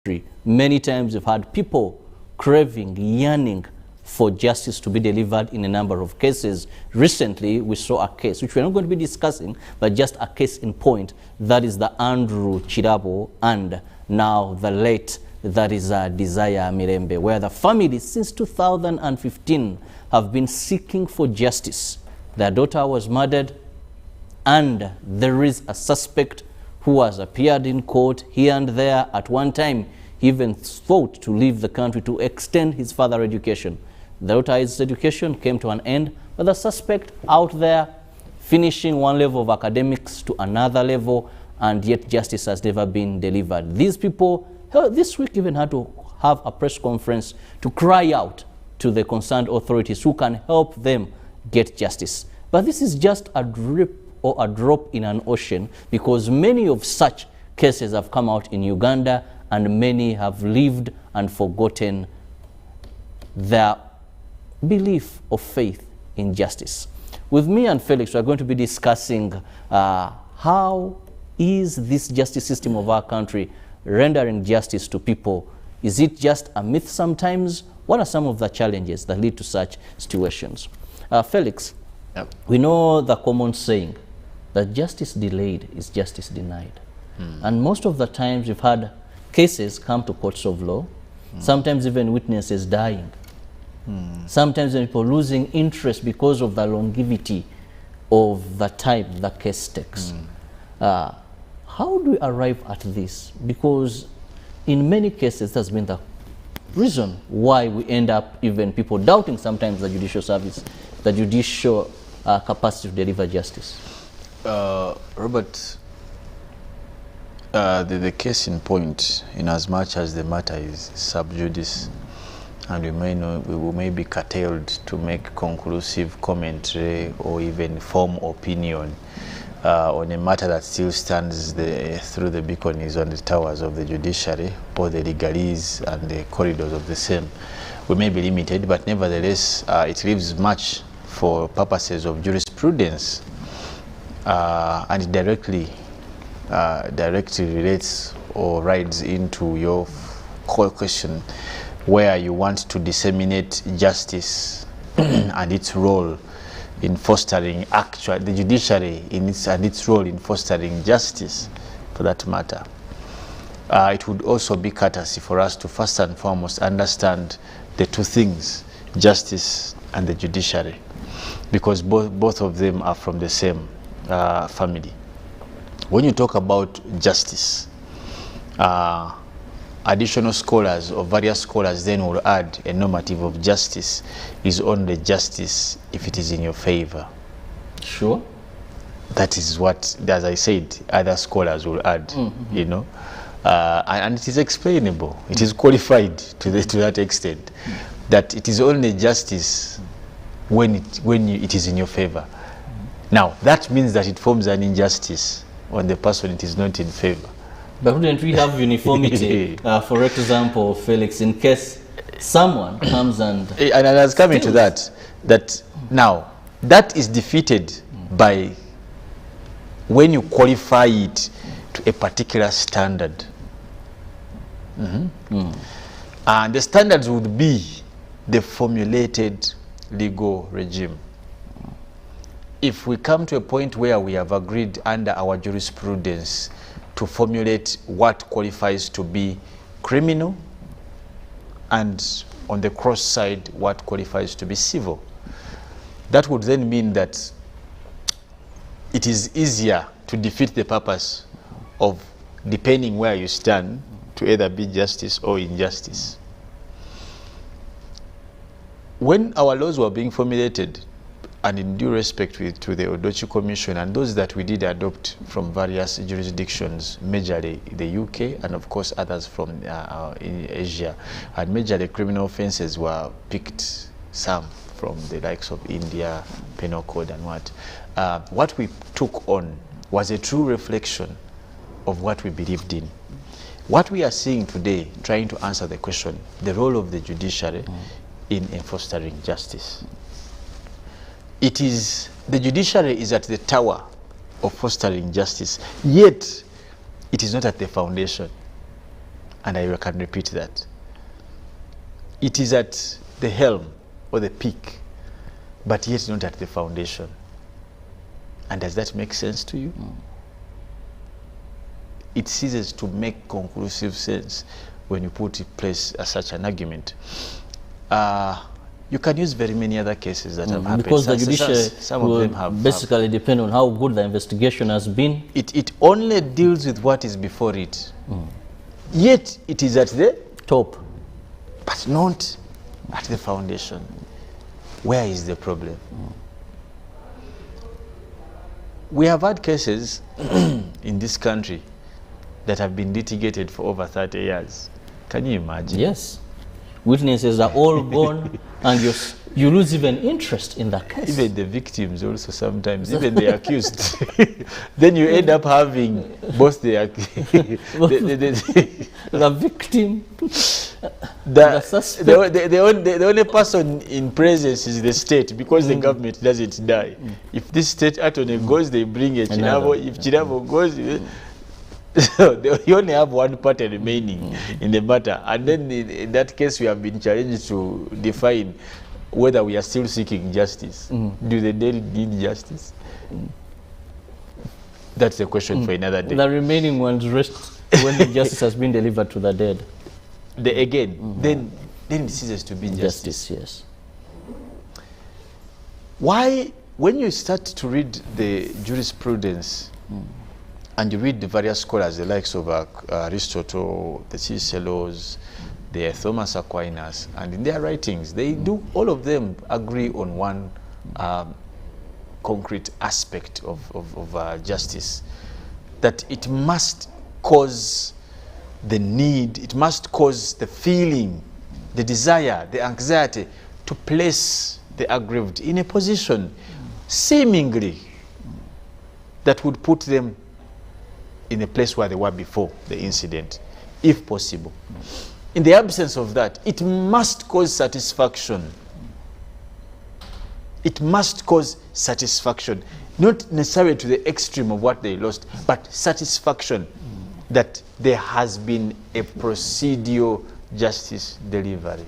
history, many times we've had people craving, yearning for justice to be delivered in a number of cases. Recently, we saw a case, which we're not going to be discussing, but just a case in point, that is the Andrew Chirabo and now the late, that is Desire Mirembe, where the family since 2015 have been seeking for justice. Their daughter was murdered, and there is a suspect who has appeared in court here and there. At one time, he even thought to leave the country to extend his further education. The daughter's education came to an end, but the suspect out there finishing one level of academics to another level, and yet justice has never been delivered. These people this week even had to have a press conference to cry out to the concerned authorities who can help them get justice. But this is just a drip or a drop in an ocean, because many of such cases have come out in Uganda, and many have lived and forgotten their belief of faith in justice. With me and Felix, we are going to be discussing how is this justice system of our country rendering justice to people. Is it just a myth sometimes? What are some of the challenges that lead to such situations? Felix, yep. We know the common saying that justice delayed is justice denied. And most of the times we've had cases come to courts of law, sometimes even witnesses dying. Sometimes people losing interest because of the longevity of the time the case takes. How do we arrive at this? Because in many cases that's been the reason why we end up even people doubting sometimes the judicial service, the judicial capacity to deliver justice. Robert, the case in point, in as much as the matter is sub judice, and we may be curtailed to make conclusive commentary or even form opinion on a matter that still stands through the beacons on the towers of the judiciary or the legalese and the corridors of the same. We may be limited, but nevertheless it leaves much for purposes of jurisprudence, and it directly relates or rides into your core question, where you want to disseminate justice and its role in fostering the judiciary and its role in fostering justice, for that matter. It would also be courtesy for us to first and foremost understand the two things, justice and the judiciary, because both of them are from the same family. When you talk about justice, additional scholars or various scholars then will add a normative of justice is only justice if it is in your favor. Sure. That is what, as I said, other scholars will add, you know. And it is explainable. It is qualified to that extent that it is only justice when it is in your favor. Now, that means that it forms an injustice on the person it is not in favor. But wouldn't we have uniformity, for example, Felix, in case someone comes and I was coming to that now, that is defeated by when you qualify it to a particular standard. And the standards would be the formulated legal regime. If we come to a point where we have agreed under our jurisprudence to formulate what qualifies to be criminal, and on the cross side what qualifies to be civil, that would then mean that it is easier to defeat the purpose of, depending where you stand, to either be justice or injustice. When our laws were being formulated, and in due respect to the Odochi Commission and those that we did adopt from various jurisdictions, majorly the UK and of course others from in Asia, and majorly criminal offences were picked, some from the likes of India, Penal Code and what we took on was a true reflection of what we believed in. What we are seeing today, trying to answer the question, the role of the judiciary in fostering justice. It is, the judiciary is at the tower of fostering justice, yet it is not at the foundation. And I can repeat that. It is at the helm or the peak, but yet not at the foundation. And does that make sense to you? It ceases to make conclusive sense when you put in place such an argument. You can use very many other cases that have happened. Because the judiciary some of them have basically depend on how good the investigation has been. It only deals with what is before it. Yet it is at the top, but not at the foundation. Where is the problem? We have had cases in this country that have been litigated for over 30 years. Can you imagine? Yes. Witnesses are all gone, and you lose even interest in the case. Even the victims also sometimes, even the accused. Then you end up having both the victim, the suspect. The only person in presence is the state, because the government doesn't die. If this state attorney goes, they bring a Chirabo. If Chirabo goes, so you only have one party remaining in the matter. And then in that case, we have been challenged to define whether we are still seeking justice. Do the dead need justice? That's a question for another day. The remaining ones rest when the justice has been delivered to the dead. Then it ceases to be justice. Yes. Why, when you start to read the jurisprudence, and you read the various scholars, the likes of Aristotle, the Ciceros, the Thomas Aquinas, and in their writings, they do, all of them agree on one concrete aspect of justice, that it must cause the need, it must cause the feeling, the desire, the anxiety to place the aggrieved in a position seemingly that would put them in a place where they were before the incident, if possible. In the absence of that, it must cause satisfaction. It must cause satisfaction, not necessarily to the extreme of what they lost, but satisfaction that there has been a procedural justice delivery.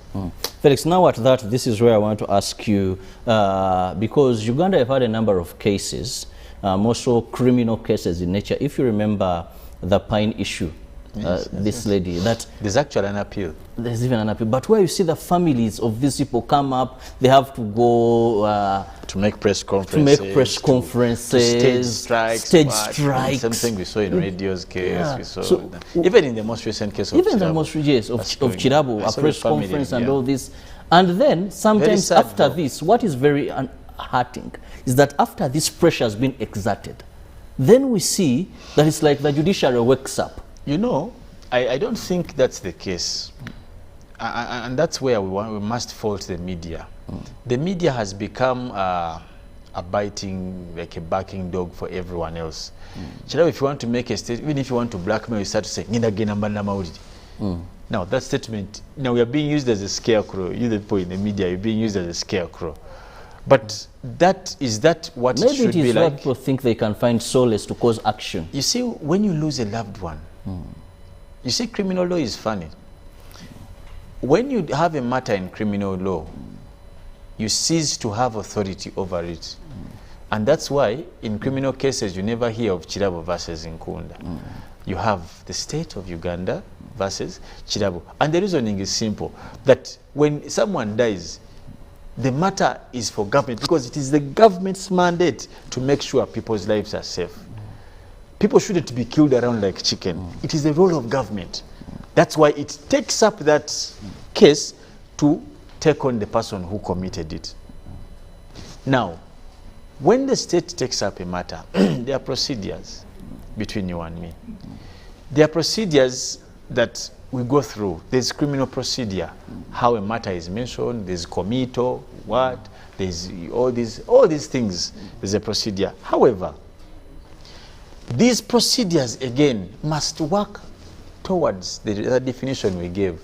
Felix, now at that, this is where I want to ask you, because Uganda have had a number of cases, also criminal cases in nature. If you remember the Pine issue, this lady, that there's actually an appeal. There's even an appeal. But where you see the families of these people come up, they have to go to make press conferences. To stage strikes. Something we saw in Radio's case. We saw even in the most recent case of even Chirabo. The most recent of Chirabo, a press conference and all this. And then sometimes after this, what is very heartening is that after this pressure has been exerted, then we see that it's like the judiciary wakes up. You know, I don't think that's the case. And that's where we must fault the media. The media has become a barking dog for everyone else. If you want to make a statement, even if you want to blackmail, you start to say, now that statement, now we are being used as a scarecrow. You the people in the media, you're being used as a scarecrow. But is that what it should be like? Maybe it is what people think they can find solace to cause action. You see, when you lose a loved one, you see, criminal law is funny. When you have a matter in criminal law, you cease to have authority over it. And that's why in criminal cases you never hear of Chirabo versus Nkunda. You have the state of Uganda versus Chirabo. And the reasoning is simple, that when someone dies, the matter is for government, because it is the government's mandate to make sure people's lives are safe. People shouldn't be killed around like chicken. It is the role of government. That's why it takes up that case to take on the person who committed it. Now, when the state takes up a matter, there are procedures between you and me. There are procedures that we go through. There's criminal procedure, how a matter is mentioned, there's committal, there's all these things, there's a procedure. However, these procedures, again, must work towards the definition we gave.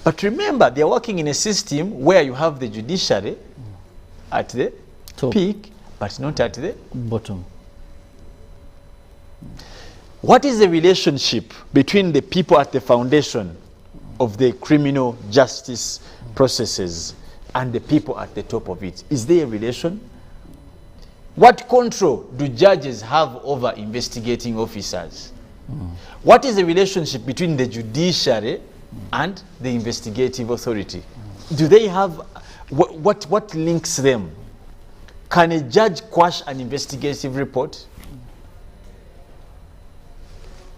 But remember, they're working in a system where you have the judiciary at the top peak, but not at the bottom. What is the relationship between the people at the foundation of the criminal justice processes and the people at the top of it? Is there a relation? What control do judges have over investigating officers? What is the relationship between the judiciary and the investigative authority? Do they have, what links them? Can a judge quash an investigative report?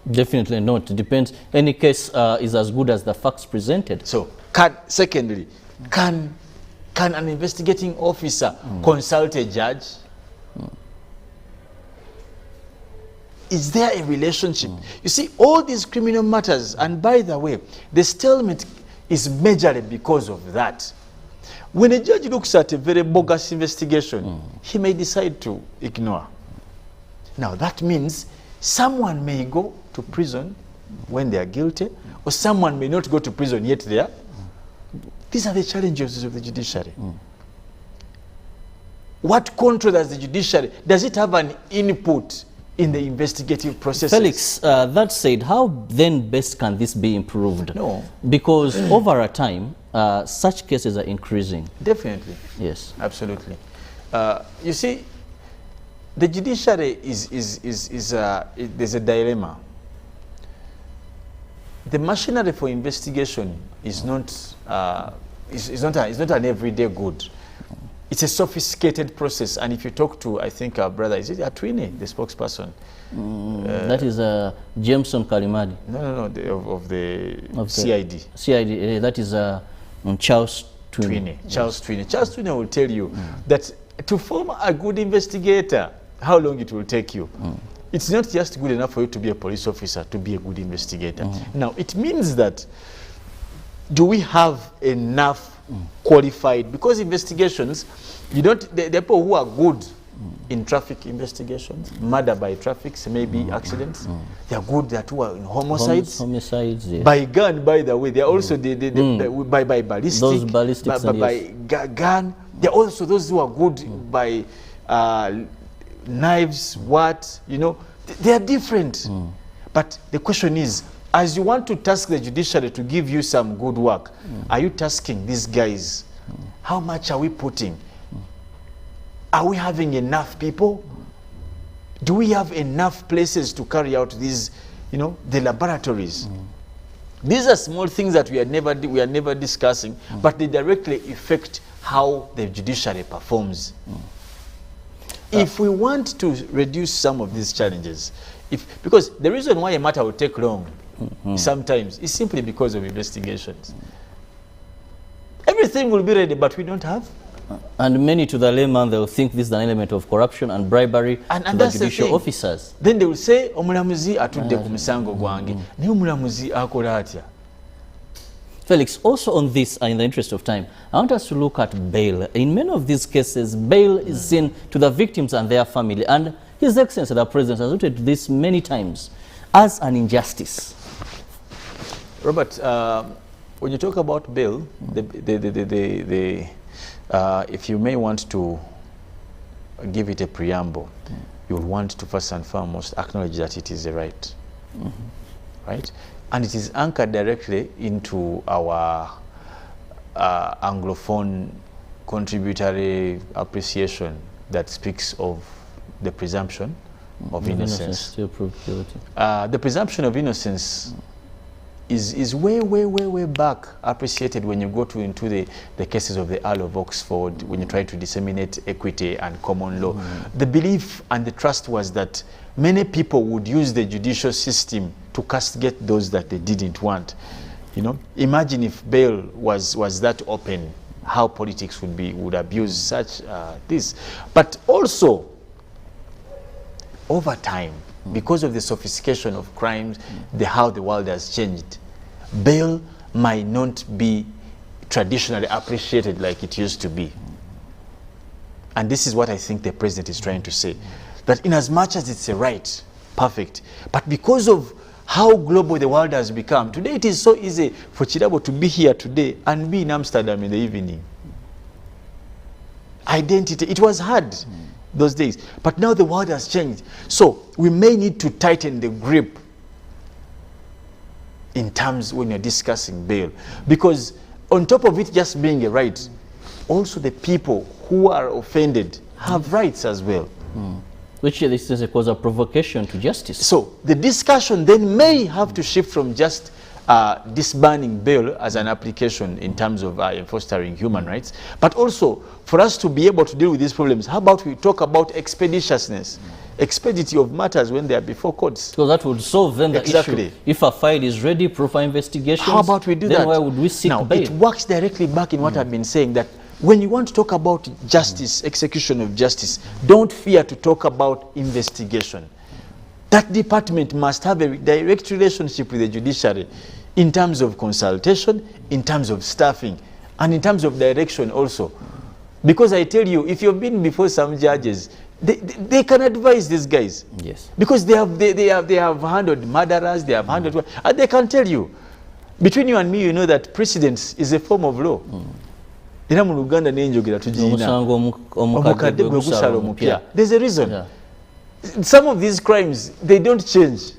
Definitely not. It depends. Any case is as good as the facts presented. So, secondly, can an investigating officer consult a judge? Is there a relationship? You see, all these criminal matters, and by the way, the stalemate is majorly because of that. When a judge looks at a very bogus investigation, he may decide to ignore. Now, that means someone may go to prison when they are guilty, or someone may not go to prison yet they are. These are the challenges of the judiciary. What control does the judiciary, does it have an input in the investigative process? Felix, that said, how then best can this be improved? No. Because over a time, such cases are increasing. Definitely. Yes. Absolutely. You see, the judiciary there's a dilemma. The machinery for investigation is not an everyday good. It's a sophisticated process, and if you talk to, I think our brother, is it Atwine, the spokesperson? That is Jameson Kalimadi. No, of the CID. CID, that is Charles Twine. Charles Twine. Charles Twine will tell you that to form a good investigator, how long it will take you. It's not just good enough for you to be a police officer, to be a good investigator. Now, it means that, do we have enough qualified, because investigations, you don't, the people who are good in traffic investigations, murder by traffic, maybe accidents, they are good at who are in homicides. Homicides, yes. By gun, by the way, they are also by ballistic, those ballistics, by gun. They are also those who are good by knives, they are different. But the question is, as you want to task the judiciary to give you some good work, are you tasking these guys? How much are we putting? Are we having enough people? Do we have enough places to carry out these, the laboratories? These are small things that we are never discussing, but they directly affect how the judiciary performs. If we want to reduce some of these challenges, because the reason why a matter will take long sometimes is simply because of investigations. Everything will be ready, but we don't have. And many to the layman, they'll think this is an element of corruption and bribery to the judicial officers. Then they will say, omulamuzi atudde ku musango gwange, naye omulamuzi akola atya. Felix, also on this, in the interest of time, I want us to look at bail. In many of these cases, bail is seen to the victims and their family, and His Excellency the President has noted this many times as an injustice. Robert, when you talk about bail, if you may want to give it a preamble, you'll want to first and foremost acknowledge that it is a right, right? And it is anchored directly into our Anglophone contributory appreciation that speaks of the presumption of innocence. Still proved guilty. The presumption of innocence is way back appreciated when you go into the cases of the Earl of Oxford, when you try to disseminate equity and common law. The belief and the trust was that many people would use the judicial system to castigate those that they didn't want. Imagine if bail was that open, how politics would abuse such this. But also, over time, because of the sophistication of crimes, how the world has changed, bail might not be traditionally appreciated like it used to be. And this is what I think the president is trying to say. That in as much as it's a right, perfect, but because of how global the world has become, today it is so easy for Chirabo to be here today and be in Amsterdam in the evening. Identity, it was hard. those days. But now the world has changed. So we may need to tighten the grip in terms when you're discussing bail. Because on top of it just being a right, also the people who are offended have rights as well. Which this is a cause of provocation to justice. So the discussion then may have to shift from just disbanning bail as an application in terms of fostering human rights, but also for us to be able to deal with these problems, how about we talk about expeditiousness, expedity of matters when they are before courts. So that would solve then the issue. If a file is ready, proper investigation. How about we do then that? Why would we seek now, bail? It works directly back in what I've been saying, that when you want to talk about justice, execution of justice, don't fear to talk about investigation. That department must have a direct relationship with the judiciary in terms of consultation, in terms of staffing, and in terms of direction also. Because I tell you, if you've been before some judges, they can advise these guys. Yes. Because they have handled murderers, they have handled, and they can tell you. Between you and me, you know that precedence is a form of law. Era mu Uganda nenjogera tujina omukadde gwe gusala omupya. There's a reason. Yeah. Some of these crimes, they don't change.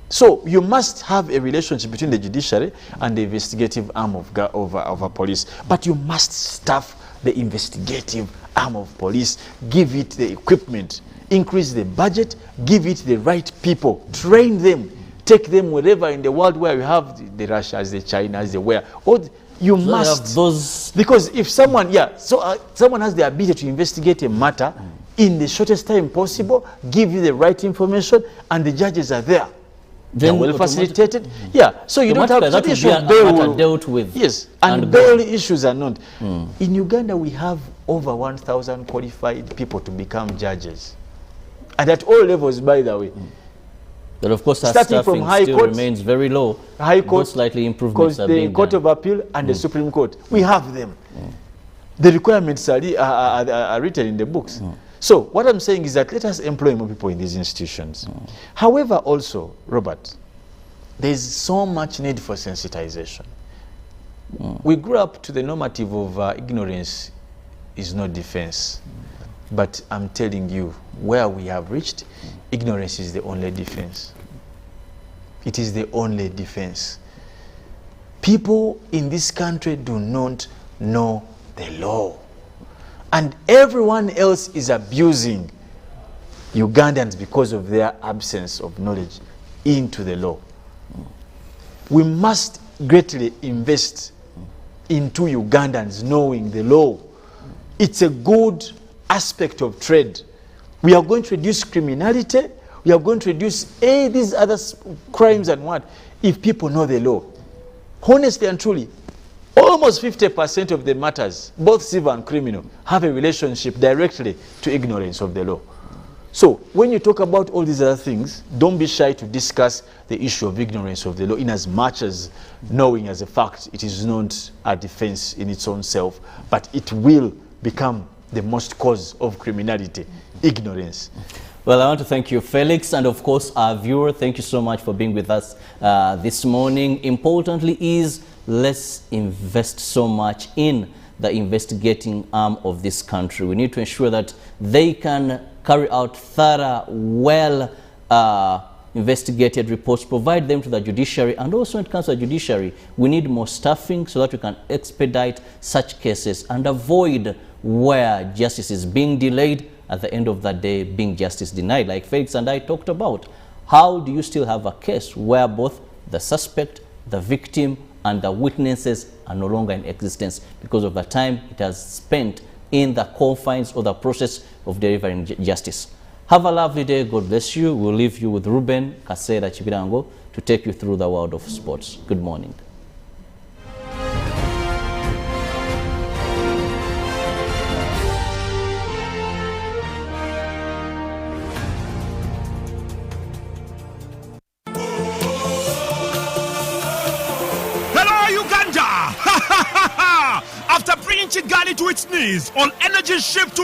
So you must have a relationship between the judiciary and the investigative arm of a police. But you must staff the investigative arm of police, give it the equipment, increase the budget, give it the right people, train them, take them wherever in the world where you have the Russias, the Chinas, the where. You so must, those because if someone, someone has the ability to investigate a matter in the shortest time possible, give you the right information, and the judges are there. They're well facilitated. So you don't have that issue of bail dealt with. Yes, and bail issues are not. In Uganda, we have over 1,000 qualified people to become judges, and at all levels, by the way. But of course, our staffing still remains very low. High Court, slightly improvements are being the Court of Appeal and the Supreme Court, we have them. The requirements are written in the books. So what I'm saying is that let us employ more people in these institutions. However, also, Robert, there's so much need for sensitization. We grew up to the normative of ignorance is no defense. But I'm telling you, where we have reached, ignorance is the only defense. It is the only defense. People in this country do not know the law. And everyone else is abusing Ugandans because of their absence of knowledge into the law. We must greatly invest into Ugandans knowing the law. It's a good aspect of trade. We are going to reduce criminality. We are going to reduce these other crimes and what, if people know the law. Honestly and truly, almost 50% of the matters, both civil and criminal, have a relationship directly to ignorance of the law. So when you talk about all these other things, don't be shy to discuss the issue of ignorance of the law, in as much as knowing as a fact it is not a defense in its own self, but it will become the most cause of criminality, ignorance. Well, I want to thank you, Felix, and of course our viewer. Thank you so much for being with us this morning. Importantly is, let's invest so much in the investigating arm of this country. We need to ensure that they can carry out thorough, investigated reports, provide them to the judiciary, and also when it comes to the judiciary, we need more staffing so that we can expedite such cases and avoid where justice is being delayed, at the end of the day being justice denied. Like Felix and I talked about, how do you still have a case where both the suspect, the victim, and the witnesses are no longer in existence because of the time it has spent in the confines or the process of delivering justice? Have a lovely day. God bless you. We'll leave you with Ruben Kasera Chibirango to take you through the world of sports. Good morning. After bringing Kigali to its knees on Energy Shift to